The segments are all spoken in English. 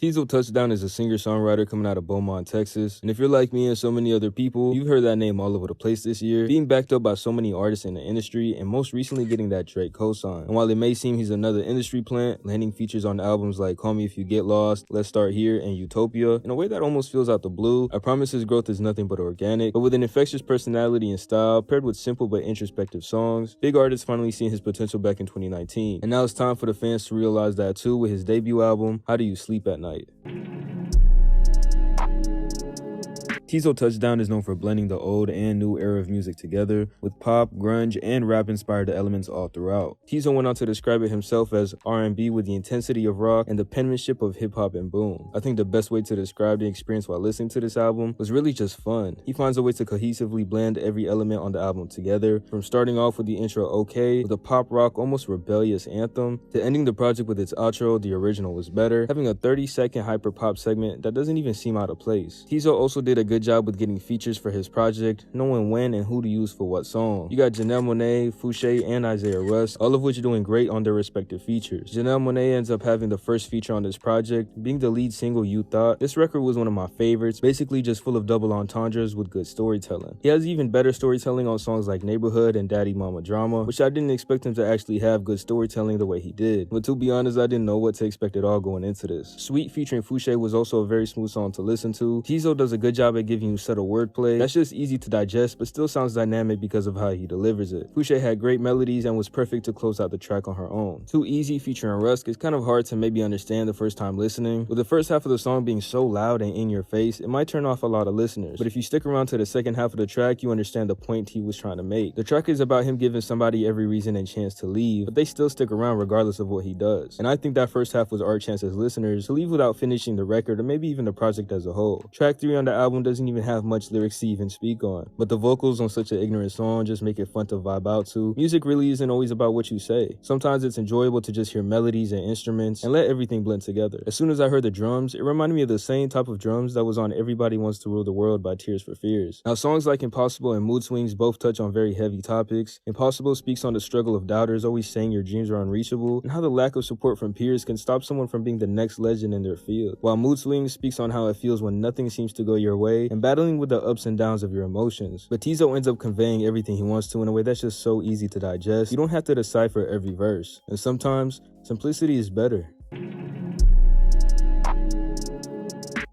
Teezo Touchdown is a singer-songwriter coming out of Beaumont, Texas, and if you're like me and so many other people, you've heard that name all over the place this year, being backed up by so many artists in the industry, and most recently getting that Drake cosign. And while it may seem he's another industry plant, landing features on albums like Call Me If You Get Lost, Let's Start Here, and Utopia, in a way that almost feels out the blue, I promise his growth is nothing but organic, but with an infectious personality and style, paired with simple but introspective songs, big artist finally seeing his potential back in 2019. And now it's time for the fans to realize that too with his debut album, How Do You Sleep at Night? Teezo Touchdown is known for blending the old and new era of music together, with pop, grunge, and rap-inspired elements all throughout. Teezo went on to describe it himself as R&B with the intensity of rock and the penmanship of hip-hop and boom. I think the best way to describe the experience while listening to this album was really just fun. He finds a way to cohesively blend every element on the album together, from starting off with the intro Okay, with a pop-rock, almost rebellious anthem, to ending the project with its outro, The Original Was Better, having a 30-second hyper-pop segment that doesn't even seem out of place. Teezo also did a good job with getting features for his project, knowing when and who to use for what song. You got Janelle Monáe, Fouché, and Isaiah Russ, all of which are doing great on their respective features. Janelle Monáe ends up having the first feature on this project, being the lead single You Thought. This record was one of my favorites, basically just full of double entendres with good storytelling. He has even better storytelling on songs like Neighborhood and Daddy Mama Drama, which I didn't expect him to actually have good storytelling the way he did. But to be honest, I didn't know what to expect at all going into this. Sweet featuring Fouché was also a very smooth song to listen to. Teezo does a good job at giving you subtle wordplay that's just easy to digest but still sounds dynamic because of how he delivers it. Fouché had great melodies and was perfect to close out the track on her own. Too Easy featuring Rusk is kind of hard to maybe understand the first time listening. With the first half of the song being so loud and in your face, it might turn off a lot of listeners, but if you stick around to the second half of the track, you understand the point he was trying to make. The track is about him giving somebody every reason and chance to leave, but they still stick around regardless of what he does. And I think that first half was our chance as listeners to leave without finishing the record or maybe even the project as a whole. Track 3 on the album doesn't even have much lyrics to even speak on, but the vocals on such an ignorant song just make it fun to vibe out to. Music really isn't always about what you say. Sometimes it's enjoyable to just hear melodies and instruments and let everything blend together. As soon as I heard the drums, it reminded me of the same type of drums that was on Everybody Wants to Rule the World by Tears for Fears. Now songs like Impossible and Mood Swings both touch on very heavy topics. Impossible speaks on the struggle of doubters always saying your dreams are unreachable and how the lack of support from peers can stop someone from being the next legend in their field. While Mood Swings speaks on how it feels when nothing seems to go your way and battling with the ups and downs of your emotions. But Teezo ends up conveying everything he wants to in a way that's just so easy to digest. You don't have to decipher every verse. And sometimes, simplicity is better.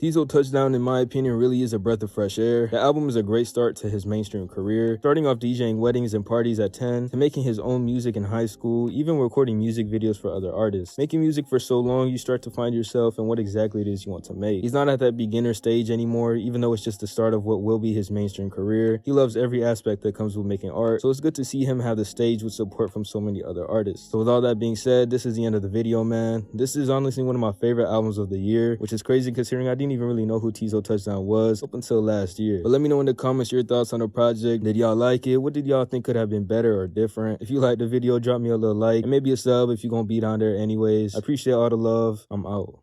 Teezo Touchdown, in my opinion, really is a breath of fresh air. The album is a great start to his mainstream career, starting off DJing weddings and parties at 10, to making his own music in high school, even recording music videos for other artists. Making music for so long, you start to find yourself in what exactly it is you want to make. He's not at that beginner stage anymore, even though it's just the start of what will be his mainstream career. He loves every aspect that comes with making art, so it's good to see him have the stage with support from so many other artists. So with all that being said, this is the end of the video, man. This is honestly one of my favorite albums of the year, which is crazy considering I didn't even really know who Teezo Touchdown was up until last year. But let me know in the comments your thoughts on the project. Did y'all like it? What did y'all think could have been better or different? If you liked the video, drop me a little like and maybe a sub if you're gonna be down there anyways. I appreciate all the love. I'm out.